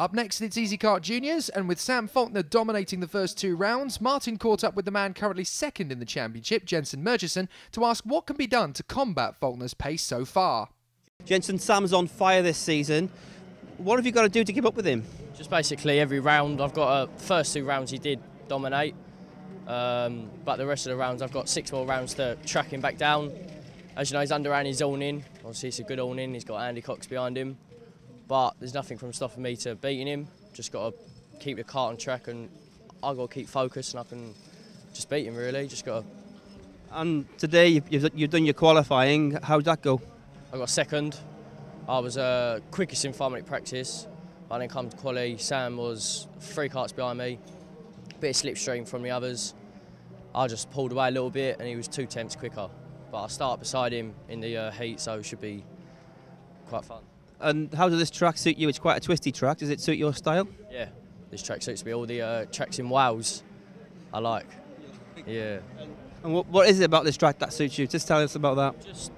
Up next, it's Easykart Juniors, and with Sam Faulkner dominating the first 2 rounds, Martin caught up with the man currently second in the championship, Jensen Murchison, to ask what can be done to combat Faulkner's pace so far. Jensen, Sam's on fire this season. What have you got to do to keep up with him? Just basically every round. I've got first 2 rounds he did dominate, but the rest of the rounds I've got 6 more rounds to track him back down. As you know, he's underhand his all-in. Obviously it's a good all-in, he's got Andy Cox behind him. But there's nothing from stopping me to beating him. Just got to keep the cart on track, and I've got to keep focused, and I can just beat him really. Just got to. And today you've done your qualifying. How'd that go? I got second. I was quickest in 5-minute practice. I then come to quali. Sam was 3 carts behind me. Bit of slipstream from the others. I just pulled away a little bit, and he was 2 tenths quicker. But I start beside him in the heat, so it should be quite fun. And how does this track suit you? It's quite a twisty track. Does it suit your style? Yeah, this track suits me. All the tracks in Wales I like. Yeah. And what is it about this track that suits you? Just tell us about that. Just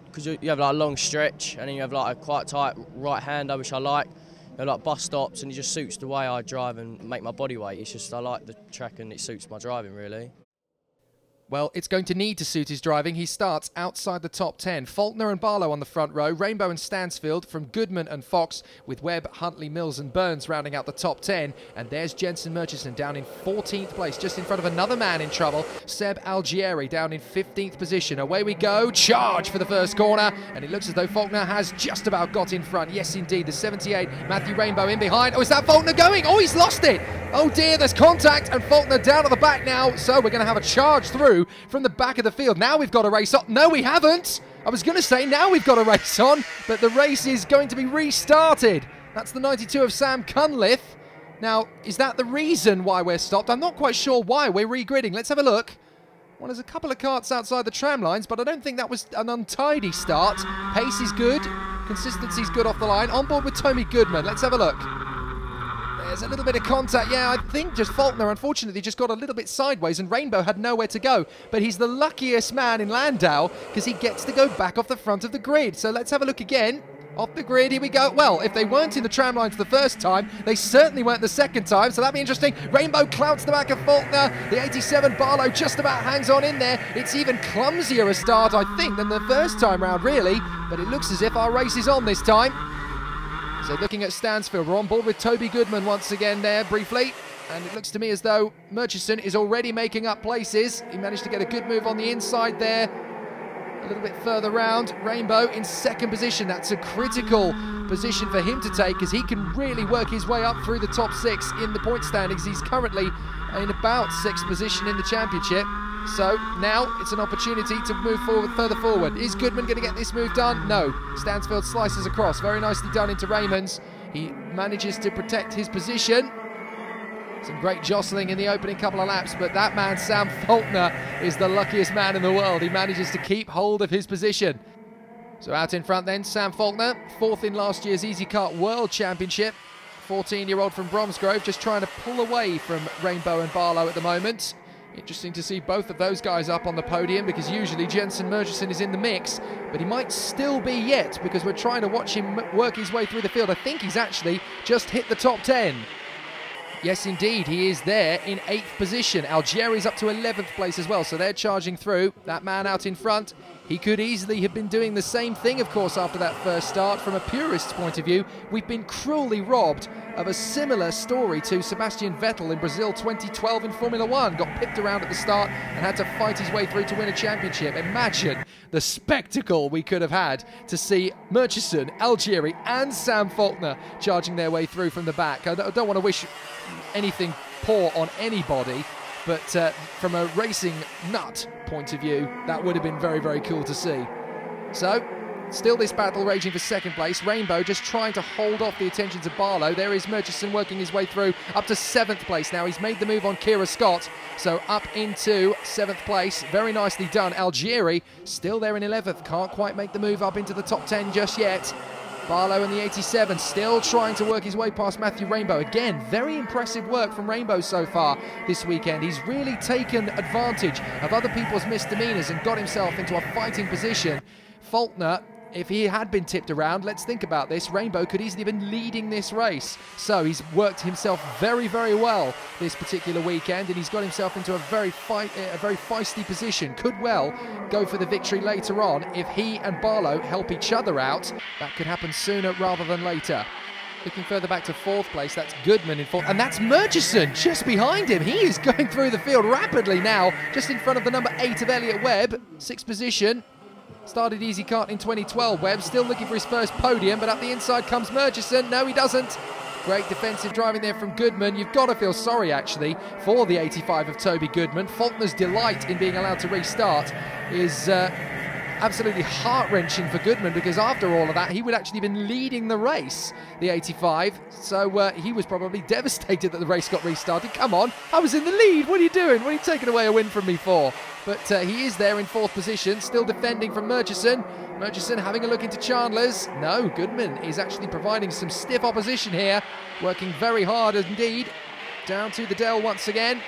because you have like a long stretch, and then you have like a quite tight right-hander, which I like. You have like bus stops, and it just suits the way I drive and make my body weight. It's just I like the track, and it suits my driving really. Well, it's going to need to suit his driving. He starts outside the top 10. Faulkner and Barlow on the front row, Rainbow and Stansfield from Goodman and Fox, with Webb, Huntley, Mills and Burns rounding out the top 10. And there's Jensen Murchison down in 14th place, just in front of another man in trouble, Seb Algieri, down in 15th position. Away we go, charge for the first corner, and it looks as though Faulkner has just about got in front. Yes, indeed, the 78, Matthew Rainbow in behind. Oh, is that Faulkner going? Oh, he's lost it! Oh dear, there's contact, and Faulkner down at the back now, so we're going to have a charge through from the back of the field. Now we've got a race on. No, we haven't. I was going to say now we've got a race on, but the race is going to be restarted. That's the 92 of Sam Cunliffe. Now, is that the reason why we're stopped? I'm not quite sure why we're regridding. Let's have a look. Well, there's a couple of carts outside the tram lines, but I don't think that was an untidy start. Pace is good. Consistency's good off the line. On board with Tommy Goodman. Let's have a look. There's a little bit of contact. Yeah, I think just Faulkner, unfortunately, just got a little bit sideways, and Rainbow had nowhere to go. But he's the luckiest man in Llandow because he gets to go back off the front of the grid. So let's have a look again. Off the grid, here we go. Well, if they weren't in the tram lines the first time, they certainly weren't the second time, so that'd be interesting. Rainbow clouts the back of Faulkner. The 87 Barlow just about hangs on in there. It's even clumsier a start, I think, than the first time round, really. But it looks as if our race is on this time. So looking at Stansfield, we're on board with Toby Goodman once again there, briefly. And it looks to me as though Murchison is already making up places. He managed to get a good move on the inside there. A little bit further round. Rainbow in second position. That's a critical position for him to take because he can really work his way up through the top 6 in the point standings. He's currently in about 6th position in the championship. So now it's an opportunity to move further forward. Is Goodman going to get this move done? No. Stansfield slices across. Very nicely done into Raymond's. He manages to protect his position. Some great jostling in the opening couple of laps, but that man, Sam Faulkner, is the luckiest man in the world. He manages to keep hold of his position. So out in front then, Sam Faulkner, 4th in last year's Easykart World Championship. 14-year-old from Bromsgrove, just trying to pull away from Rainbow and Barlow at the moment. Interesting to see both of those guys up on the podium because usually Jensen Murchison is in the mix, but he might still be yet because we're trying to watch him work his way through the field. I think he's actually just hit the top 10. Yes, indeed, he is there in 8th position. Algieri's up to 11th place as well, so they're charging through. That man out in front, he could easily have been doing the same thing, of course, after that first start. From a purist's point of view, we've been cruelly robbed of a similar story to Sebastian Vettel in Brazil 2012 in Formula 1. Got pipped around at the start and had to fight his way through to win a championship. Imagine the spectacle we could have had to see Murchison, Algieri and Sam Faulkner charging their way through from the back. I don't want to wish anything poor on anybody, but from a racing nut point of view, that would have been very, very cool to see. So, still this battle raging for second place. Rainbow just trying to hold off the attentions of Barlow. There is Murchison working his way through up to 7th place now. He's made the move on Kira Scott, so up into 7th place. Very nicely done. Algieri still there in 11th. Can't quite make the move up into the top 10 just yet. Barlow in the 87 still trying to work his way past Matthew Rainbow. Again, very impressive work from Rainbow so far this weekend. He's really taken advantage of other people's misdemeanors and got himself into a fighting position. Faulkner if he had been tipped around, let's think about this, Rainbow could easily have been leading this race. So he's worked himself very, very well this particular weekend, and he's got himself into a very feisty position. Could well go for the victory later on if he and Barlow help each other out. That could happen sooner rather than later. Looking further back to 4th place, that's Goodman in 4th, and that's Murchison just behind him. He is going through the field rapidly now, just in front of the number 8 of Elliot Webb, 6th position. Started Easykart in 2012, Webb, still looking for his first podium, but up the inside comes Murchison. No, he doesn't. Great defensive driving there from Goodman. You've got to feel sorry, actually, for the 85 of Toby Goodman. Faulkner's delight in being allowed to restart is absolutely heart-wrenching for Goodman, because after all of that, he would actually have been leading the race, the 85. So he was probably devastated that the race got restarted. Come on, I was in the lead. What are you doing? What are you taking away a win from me for? But he is there in 4th position, still defending from Murchison. Murchison having a look into Chandler's. No, Goodman is actually providing some stiff opposition here, working very hard indeed. Down to the Dell once again.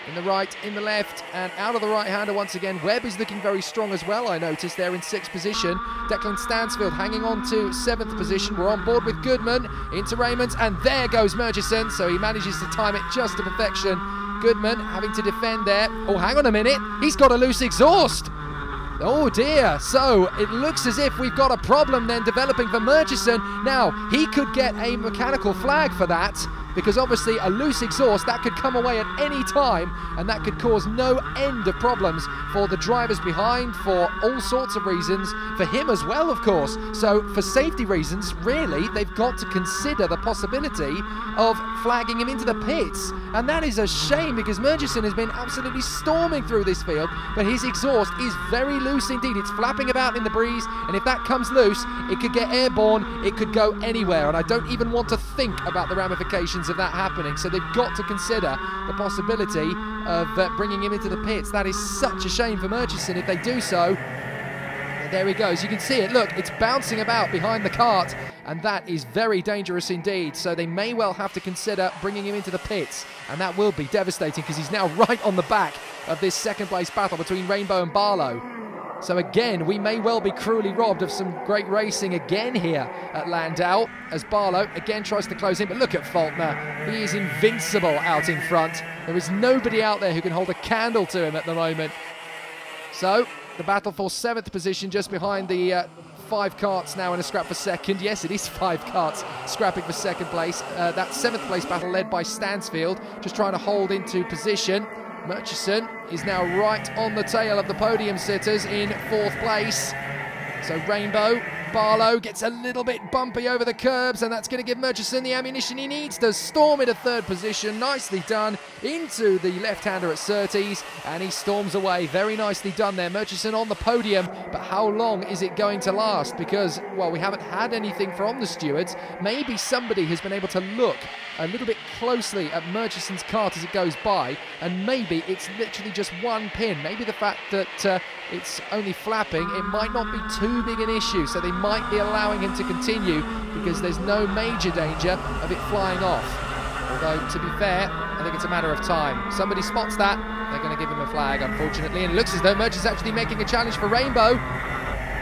In the right, in the left, and out of the right-hander once again. Webb is looking very strong as well, I noticed, there in 6th position. Declan Stansfield hanging on to 7th position. We're on board with Goodman into Raymond, and there goes Murchison, so he manages to time it just to perfection. Goodman having to defend there. Oh, hang on a minute, he's got a loose exhaust. Oh dear, so it looks as if we've got a problem then developing for Murchison. Now, he could get a mechanical flag for that, because obviously a loose exhaust, that could come away at any time, and that could cause no end of problems for the drivers behind, for all sorts of reasons, for him as well, of course. So for safety reasons, really, they've got to consider the possibility of flagging him into the pits, and that is a shame, because Murchison has been absolutely storming through this field, but his exhaust is very loose indeed. It's flapping about in the breeze, and if that comes loose, it could get airborne, it could go anywhere, and I don't even want to think about the ramifications of that happening. So they've got to consider the possibility of bringing him into the pits. That is such a shame for Murchison if they do so. And there he goes. You can see it. Look, it's bouncing about behind the cart, and that is very dangerous indeed. So they may well have to consider bringing him into the pits, and that will be devastating, because he's now right on the back of this 2nd place battle between Rainbow and Barlow. So again, we may well be cruelly robbed of some great racing again here at Llandow, as Barlow again tries to close in. But look at Faulkner. He is invincible out in front. There is nobody out there who can hold a candle to him at the moment. So the battle for 7th position, just behind the 5 carts now in a scrap for 2nd. Yes, it is 5 carts scrapping for 2nd place. That 7th place battle led by Stansfield, just trying to hold into position. Murchison is now right on the tail of the podium sitters in 4th place. So Rainbow, Barlow gets a little bit bumpy over the curbs, and that's going to give Murchison the ammunition he needs to storm into 3rd position. Nicely done into the left-hander at Surtees, and he storms away. Very nicely done there. Murchison on the podium, but how long is it going to last? Because, well, we haven't had anything from the stewards. Maybe somebody has been able to look a little bit closely at Murchison's cart as it goes by, and maybe it's literally just one pin. Maybe the fact that it's only flapping, it might not be too big an issue, so they might be allowing him to continue because there's no major danger of it flying off. Although, to be fair, I think it's a matter of time. Somebody spots that, they're going to give him a flag, unfortunately, and it looks as though Murch is actually making a challenge for Rainbow.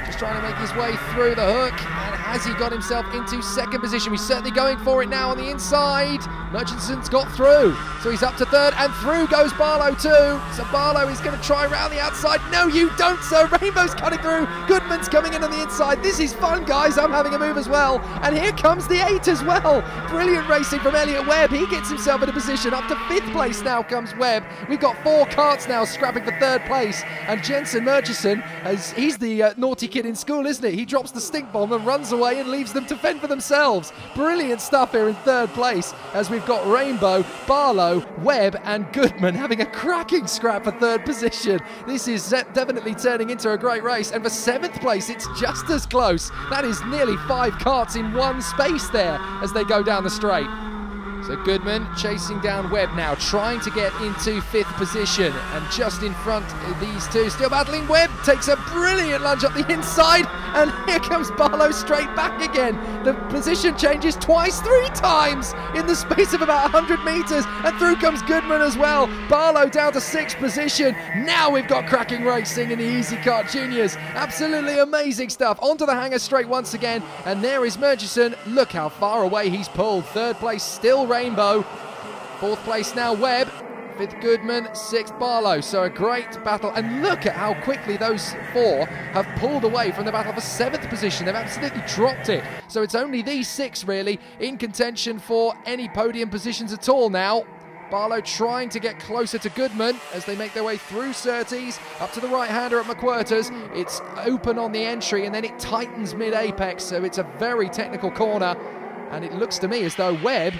Just trying to make his way through the hook, and has he got himself into 2nd position? He's certainly going for it now on the inside. Murchison's got through, so he's up to 3rd, and through goes Barlow too. So Barlow is going to try round the outside. No, you don't, sir. Rainbow's cutting through. Goodman's coming in on the inside. This is fun, guys. I'm having a move as well. And here comes the 8 as well. Brilliant racing from Elliot Webb. He gets himself in a position. Up to 5th place now comes Webb. We've got 4 carts now scrapping for 3rd place, and Jensen Murchison, as he's the naughty kid in school, isn't it? He drops the stink bomb and runs away and leaves them to fend for themselves. Brilliant stuff here in 3rd place, as we've got Rainbow, Barlow, Webb and Goodman having a cracking scrap for 3rd position. This is definitely turning into a great race, and for 7th place it's just as close. That is nearly 5 carts in one space there as they go down the straight. So Goodman chasing down Webb now, trying to get into 5th position, and just in front of these two, still battling. Webb takes a brilliant lunge up the inside, and here comes Barlow straight back again. The position changes twice, 3 times in the space of about 100 metres, and through comes Goodman as well. Barlow down to 6th position. Now we've got cracking racing in the Easykart Juniors. Absolutely amazing stuff. Onto the hanger straight once again, and there is Murchison. Look how far away he's pulled. 3rd place still Rainbow. 4th place now Webb. 5th Goodman, 6th Barlow. So a great battle, and look at how quickly those 4 have pulled away from the battle for 7th position. They've absolutely dropped it. So it's only these 6 really in contention for any podium positions at all now. Barlow trying to get closer to Goodman as they make their way through Surtees, up to the right-hander at McWhirter's. It's open on the entry, and then it tightens mid-apex, so it's a very technical corner. And it looks to me as though Webb,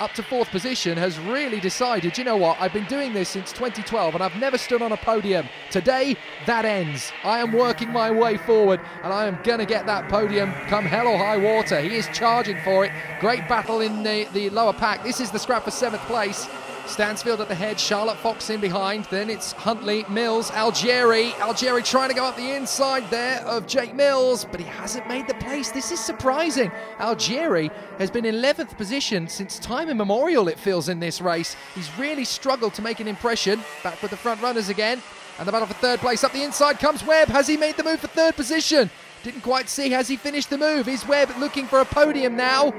up to 4th position, has really decided, you know what, I've been doing this since 2012 and I've never stood on a podium. Today, that ends. I am working my way forward and I am going to get that podium come hell or high water. He is charging for it. Great battle in the lower pack. This is the scrap for 7th place. Stansfield at the head, Charlotte Fox in behind, then it's Huntley, Mills, Algieri trying to go up the inside there of Jake Mills, but he hasn't made the place. This is surprising. Algieri has been in 11th position since time immemorial, it feels, in this race. He's really struggled to make an impression. Back with the front runners again, and the battle for 3rd place. Up the inside comes Webb. Has he made the move for 3rd position? Didn't quite see. Has he finished the move? Is Webb looking for a podium now?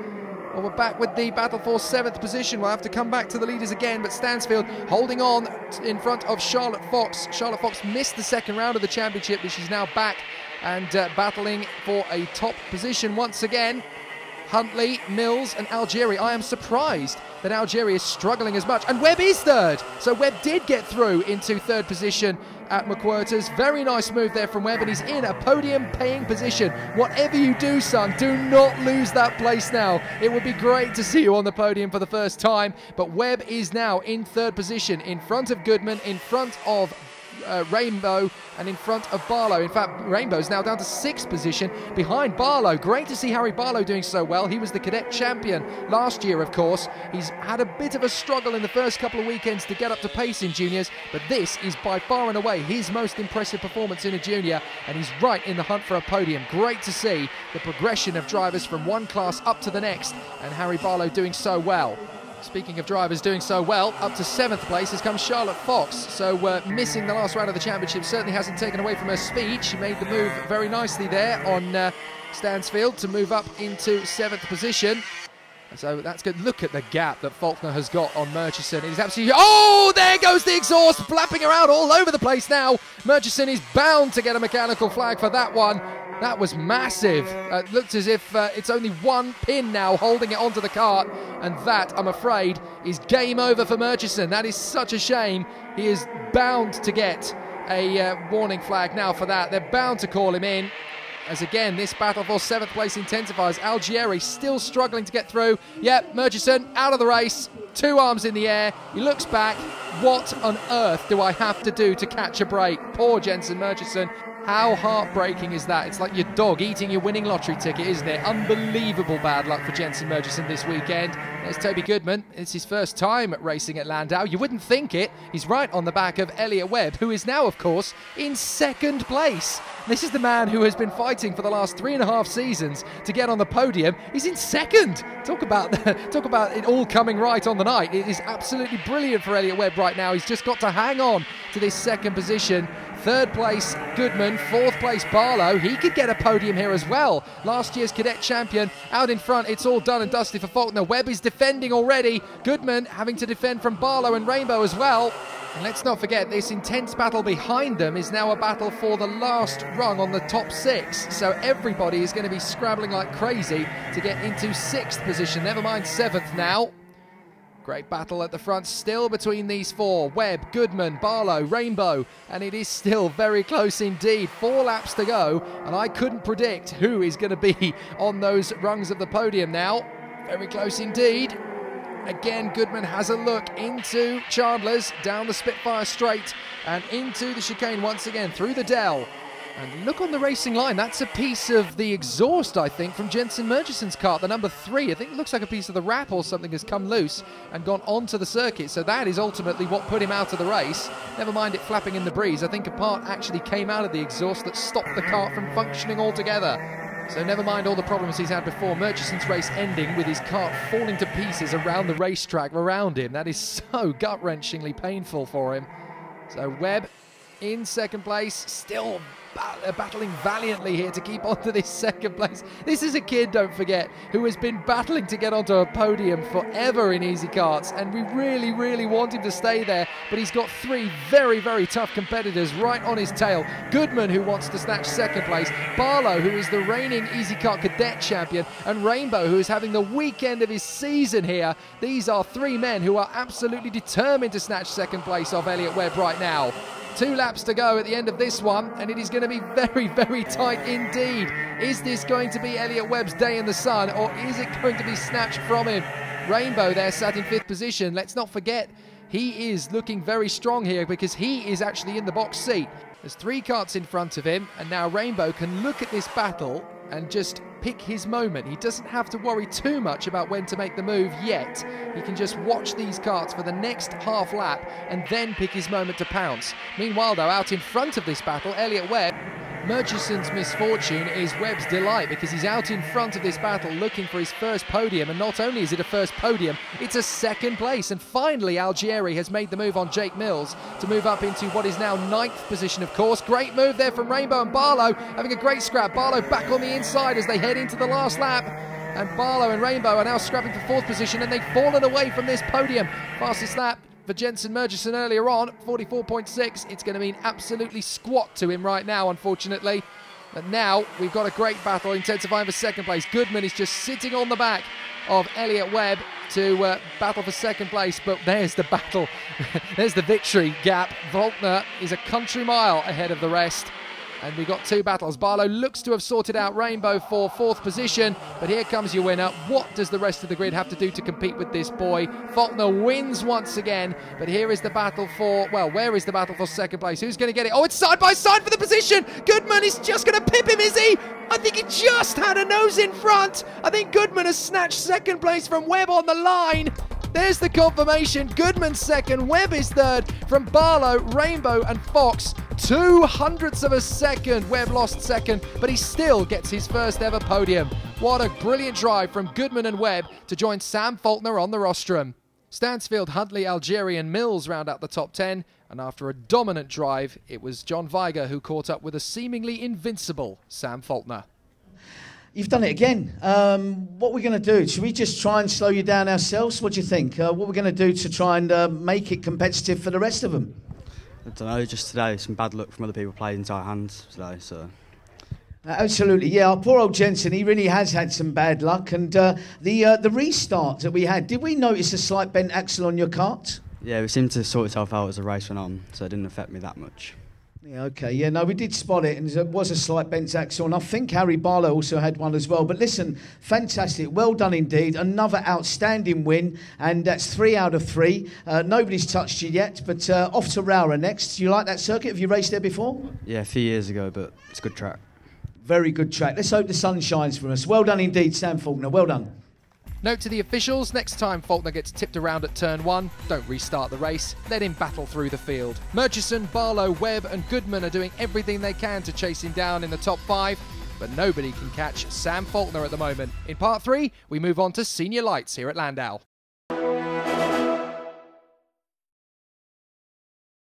Well, we're back with the battle for 7th position. We'll have to come back to the leaders again, but Stansfield holding on in front of Charlotte Fox. Charlotte Fox missed the 2nd round of the championship, but she's now back and battling for a top position once again. Huntley, Mills and Algieri. I am surprised that Algieri is struggling as much. And Webb is 3rd. So Webb did get through into 3rd position at McWhirter's. Very nice move there from Webb, and he's in a podium-paying position. Whatever you do, son, do not lose that place now. It would be great to see you on the podium for the first time. But Webb is now in 3rd position, in front of Goodman, in front of Rainbow, and in front of Barlow. In fact, Rainbow's now down to 6th position behind Barlow. Great to see Harry Barlow doing so well. He was the cadet champion last year, of course. He's had a bit of a struggle in the first couple of weekends to get up to pace in juniors, but this is by far and away his most impressive performance in a junior, and he's right in the hunt for a podium. Great to see the progression of drivers from one class up to the next, and Harry Barlow doing so well. Speaking of drivers doing so well, up to 7th place has come Charlotte Fox. So missing the last round of the championship certainly hasn't taken away from her speed. She made the move very nicely there on Stansfield to move up into 7th position. So that's good. Look at the gap that Faulkner has got on Murchison. It is absolutely... Oh, there goes the exhaust, flapping around all over the place now. Murchison is bound to get a mechanical flag for that one. That was massive. It looked as if it's only one pin now holding it onto the cart, and that, I'm afraid, is game over for Murchison. That is such a shame. He is bound to get a warning flag now for that. They're bound to call him in, as again, this battle for 7th place intensifies. Algieri still struggling to get through. Yep, Murchison out of the race. 2 arms in the air. He looks back. What on earth do I have to do to catch a break? Poor Jensen Murchison. How heartbreaking is that? It's like your dog eating your winning lottery ticket, isn't it? Unbelievable bad luck for Jensen Murchison this weekend. There's Toby Goodman. It's his first time racing at Llandow. You wouldn't think it. He's right on the back of Elliot Webb, who is now, of course, in 2nd place. This is the man who has been fighting for the last 3.5 seasons to get on the podium. He's in 2nd. Talk about it all coming right on the night. It is absolutely brilliant for Elliot Webb right now. He's just got to hang on to this 2nd position. 3rd place, Goodman. 4th place, Barlow. He could get a podium here as well. Last year's cadet champion out in front. It's all done and dusted for Faulkner. Webb is defending already. Goodman having to defend from Barlow and Rainbow as well. And let's not forget, this intense battle behind them is now a battle for the last rung on the top 6. So everybody is going to be scrabbling like crazy to get into 6th position. Never mind 7th now. Great battle at the front still between these 4. Webb, Goodman, Barlow, Rainbow, and it is still very close indeed. 4 laps to go, and I couldn't predict who is going to be on those rungs of the podium now. Very close indeed. Again, Goodman has a look into Chandler's, down the Spitfire straight, and into the chicane once again, through the dell. And look on the racing line, that's a piece of the exhaust, I think, from Jensen Murchison's kart, the number 3. I think it looks like a piece of the wrap or something has come loose and gone onto the circuit. So that is ultimately what put him out of the race. Never mind it flapping in the breeze. I think a part actually came out of the exhaust that stopped the kart from functioning altogether. So never mind all the problems he's had before. Murchison's race ending with his kart falling to pieces around the racetrack around him. That is so gut-wrenchingly painful for him. So Webb in second place, still battling valiantly here to keep on to this second place. This is a kid, don't forget, who has been battling to get onto a podium forever in Easykarts, and we really, really want him to stay there, but he's got 3 very, very tough competitors right on his tail. Goodman, who wants to snatch second place, Barlow, who is the reigning Easykart cadet champion, and Rainbow, who is having the weekend of his season here. These are 3 men who are absolutely determined to snatch second place off Elliott Webb right now. 2 laps to go at the end of this one, and it is going to be very, very tight indeed. Is this going to be Elliott Webb's day in the sun, or is it going to be snatched from him? Rainbow there sat in 5th position. Let's not forget, he is looking very strong here because he is actually in the box seat. There's 3 karts in front of him, and now Rainbow can look at this battle and just pick his moment. He doesn't have to worry too much about when to make the move yet. He can just watch these karts for the next half lap and then pick his moment to pounce. Meanwhile, though, out in front of this battle, Elliott Webb. Murchison's misfortune is Webb's delight because he's out in front of this battle looking for his first podium, and not only is it a first podium, it's a second place. And finally Algieri has made the move on Jake Mills to move up into what is now 9th position, of course. Great move there from Rainbow, and Barlow having a great scrap. Barlow back on the inside as they head into the last lap. And Barlow and Rainbow are now scrapping for 4th position, and they've fallen away from this podium. Fastest lap for Jensen Murchison earlier on, 44.6. It's going to mean absolutely squat to him right now, unfortunately. But now we've got a great battle intensifying for second place. Goodman is just sitting on the back of Elliott Webb to battle for second place, but there's the battle. There's the victory gap. Faulkner is a country mile ahead of the rest. And we've got 2 battles. Barlow looks to have sorted out Rainbow for 4th position, but here comes your winner. What does the rest of the grid have to do to compete with this boy? Faulkner wins once again, but here is the battle for, well, where is the battle for second place? Who's going to get it? Oh, it's side by side for the position. Goodman is just going to pip him, is he? I think he just had a nose in front. I think Goodman has snatched second place from Webb on the line. There's the confirmation. Goodman's second, Webb is third. From Barlow, Rainbow and Fox, 0.02 of a second. Webb lost second, but he still gets his first ever podium. What a brilliant drive from Goodman and Webb to join Sam Faulkner on the rostrum. Stansfield, Huntley, Algieri and Mills round out the top 10, and after a dominant drive, it was John Viger who caught up with a seemingly invincible Sam Faulkner. You've done it again. What we're going to do, should we just try and slow you down ourselves? What do you think? What we're going to do to try and make it competitive for the rest of them? I don't know, just today, some bad luck from other people playing into our hands today, so... Absolutely, yeah. Our poor old Jensen, he really has had some bad luck. And the restart that we had, did we notice a slight bent axle on your kart? Yeah, it seemed to sort itself out as the race went on, so it didn't affect me that much. Yeah, okay. Yeah, no, we did spot it, and there was a slight bent axle, and I think Harry Barlow also had one as well. But listen, fantastic. Well done indeed. Another outstanding win, and that's 3 out of 3. Nobody's touched you yet, but off to Rowra next. Do you like that circuit? Have you raced there before? Yeah, a few years ago, but it's a good track. Very good track. Let's hope the sun shines for us. Well done indeed, Sam Faulkner. Well done. Note to the officials, next time Faulkner gets tipped around at turn 1, don't restart the race, let him battle through the field. Murchison, Barlow, Webb and Goodman are doing everything they can to chase him down in the top 5, but nobody can catch Sam Faulkner at the moment. In part 3, we move on to senior lights here at Llandow.